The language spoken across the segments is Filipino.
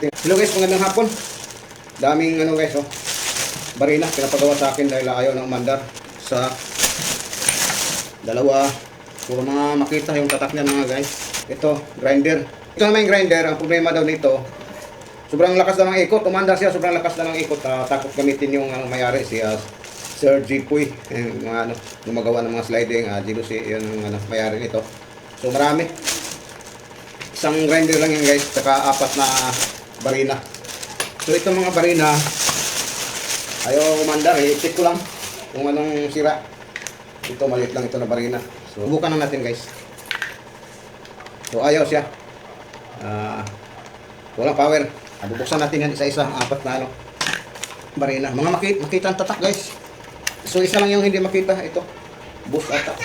Hello guys, magandang hapon. Daming ano guys, oh. Barina, pinapagawa sa akin dahil ayaw na umandar sa dalawa. Puro mga makita yung tatak niya mga guys. Ito, grinder. Ito naman yung grinder, ang problema daw nito, sobrang lakas na ng ikot. Umandar siya, sobrang lakas na ng ikot. Takot gamitin yung may-ari si Sir Jipoy. Yung mga ano, gumagawa ng mga sliding. Gilusi, yun yung may-ari nito. So marami. Isang grinder lang yan guys, saka apat na barina. So itong mga barina, ayaw umandar, i-check ko lang kung anong sira. Ito maliit lang ito na barina. So subukan na natin guys. So ayaw siya. Walang power. Bubuksan natin yan isa-isa, apat na barina. Mga makita ang tatak guys. So isa lang yung hindi makita, ito. Boost attack.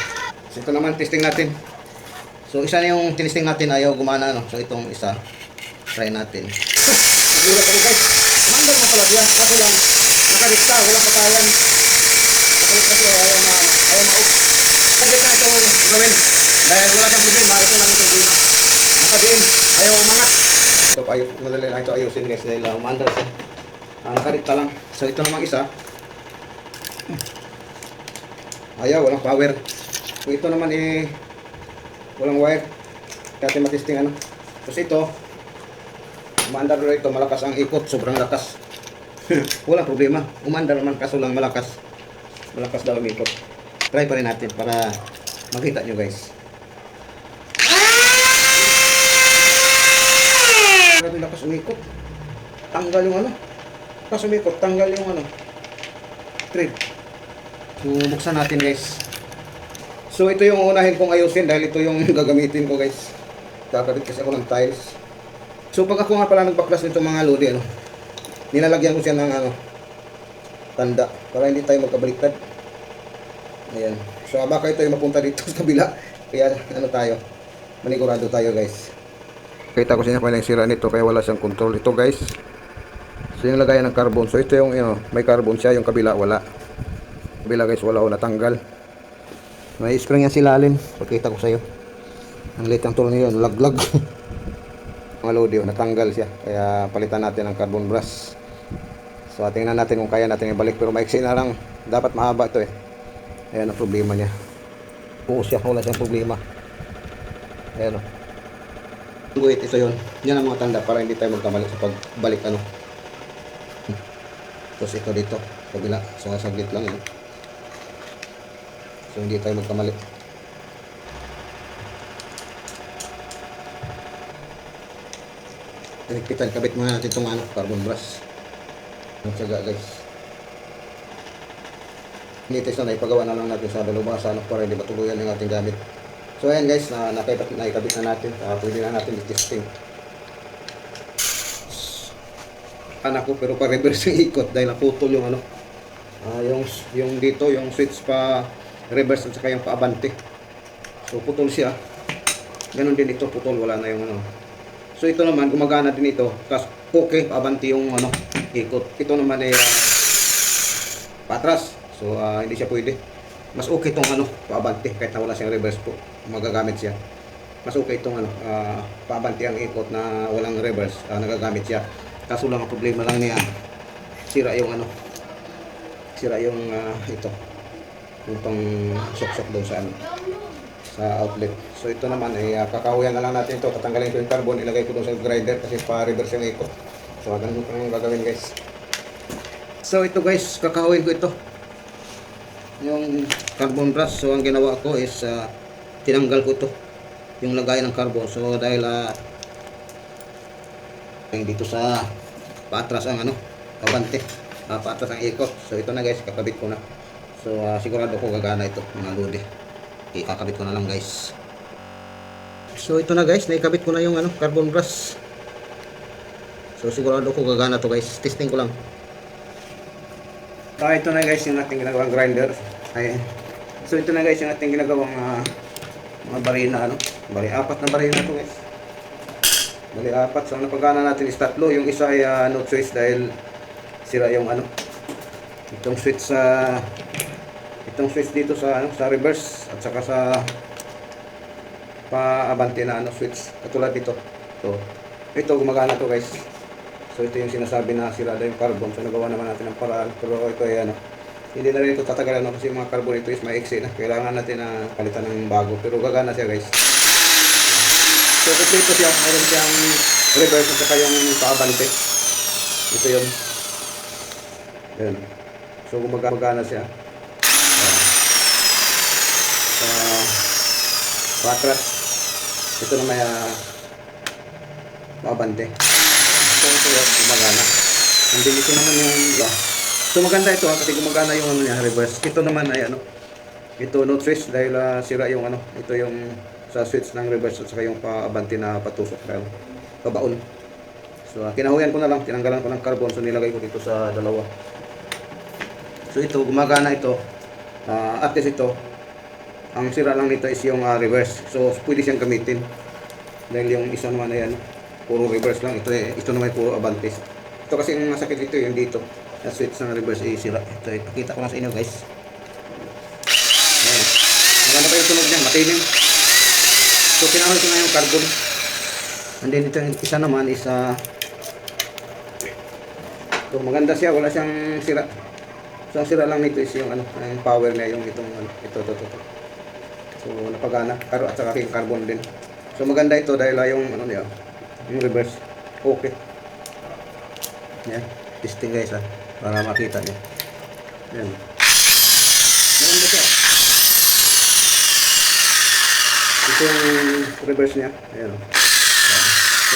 So ito naman testing natin. So isa na yung tinisting natin, ayaw gumana So itong isa, try natin. Nagulat ako guys. Mandar mo pala diyan. Kaso lang, nakarikta, walang patayan. Nakarikta siya, ayaw ma-out. Saglit na ito gawin. Dahil wala kang problema, ito lang ito problema. Nakadiin, ayaw umangat. So madali lang ito ayusin guys dahil umandar siya. Nakarikta lang. So ito namang isa. Ayaw, walang power. So ito naman walang wire. Kaya natin matesting Tapos ito, umandar ito, malakas ang ikot, sobrang lakas. Walang problema, umandar naman kaso lang malakas. Malakas daw ang ikot. Try pa rin natin para makita nyo guys. Grabe lakas umikot. Tanggal yung lakas umikot, tanggal yung thread. So buksan natin guys. So ito yung unahin kong ayusin dahil ito yung gagamitin ko guys. Kakabit kasi ako ng tiles. So pag ako nga pala nagbaklas nito mga lodi, nilalagyan ko siya ng tanda para hindi tayo magkabaliktad. Ayan. So baka ito yung mapunta dito sa kabila. Kaya tayo, manigurado tayo guys. Kita ko siya pa yung sira nito kaya wala siyang control. Ito guys, so yung lagayan ng carbon. So ito yung may carbon siya, yung kabila wala. Kabila guys wala natanggal. May spring yan silalim. Pakita ko sa iyo. Ang liit ang tulong niyo, laglag. Mga lodi, natanggal siya. Kaya palitan natin ang carbon brush. So tingnan natin kung kaya natin ibalik. Pero maiksi na lang. Dapat mahaba ito Ayan ang problema niya. Oo siya, wala siyang problema. Ayan Wait, ito yun. Yan ang mga tanda para hindi tayo magkamali sa pagbalik Tapos ito dito. Kabila. So saglit lang So hindi tayo magkamali. Higpitan, kabit muna natin itong carbon brush. Ang tsaga guys. Nitis na ipagawa na lang natin sa dalubasan para hindi matuluyan yung ating gamit. So ayan guys, nakikabit na natin. Pwede na natin i-testing. Anak ko pero pa-reverse yung ikot dahil naputol yung yung dito, yung switch pa reverse at saka yung pa-abante. So putol siya. Ganon din ito, putol, wala na yung So ito naman gumagana din ito. Kasi okay, pa-abante yung ikot. Ito naman ay patras. So hindi siya pwede. Mas okay itong pa-abante kahit na wala siyang reverse po. Magagamit siya. Mas okay itong pa-abante ang ikot na walang reverse, nagagamit siya. Kaso lang ang problema lang niya, sira yung sira yung ito. Yung pang sok-sok daw sa sa outlet. So ito naman ay kakahuyan na lang natin ito. Tatanggalin ko yung carbon, ilagay ko doon sa grinder kasi pa-reverse yung ikot. So ganun pa yung gagawin guys. So ito guys, kakahuyin ko ito. Yung carbon brush. So ang ginawa ko is tinanggal ko ito. Yung lagay ng carbon. So dahil dito sa paatras ang kabante. Paatras ang ikot. So ito na guys, kakabit ko na. So sigurado ko gagana ito mga lodi. Ikakabit ko na lang guys. So ito na guys, naikabit ko na yung carbon brush. So sigurado ko gagana to guys. Testing ko lang. So ito na guys yung ating ginagawang grinder. So ito na guys yung ating ginagawang mga barina apat na barina to guys. Bali apat. So ang napagana natin is tatlo. Yung isa ay no switch dahil sira yung itong switch dito sa reverse at saka sa pa-abante na switch katulad dito. So ito gumagana to guys. So ito yung sinasabi na sira daw yung carbon. So nagawa naman natin ng paraan. Pero ito ay ano, hindi na rin ito tatagalan no? Kasi yung mga carbon ito is maiksi na. Kailangan natin na palitan ng bago. Pero gagana siya guys. So kompleto siya. Mayroon siyang reverse at saka yung paabante. Ito yun. Ayan. So gumagana siya. Patras. Ito na may paabante. So ito yung gumagana. Hindi ito naman yung so maganda ito kasi gumagana yung ano niya, reverse. Ito naman ay ano, ito no trace dahil sira yung ano, ito yung sa switch ng reverse at saka yung paabante na patusok dahil pabaon. So kinahuyan ko na lang, tinanggalan ko ng carbon, so nilagay ko dito sa dalawa. So ito gumagana ito, at least ito, ang sira lang nito is yung reverse. So pwede siyang gamitin dahil yung isa naman ay ano, puro reverse lang, ito naman puro abante. Ito kasi yung masakit dito yung dito. At switch ng reverse ay sira. Ito, ipakita ko lang sa inyo guys. Ayan. Maganda pa yung tunog niya, matilim. So, kinahol ko na yung carbon. And then, ito yung isa naman is so, maganda siya, wala siyang sira. So, ang sira lang nito is yung, ano, yung power niya, yung itong, ano, ito. So, napagana. At saka yung carbon din. So, maganda ito dahil yung, ano niya, yung reverse. Okay. Yan. Testing guys para makita niyo. Yan. Maganda siya. Ito yung reverse niya. Ayan.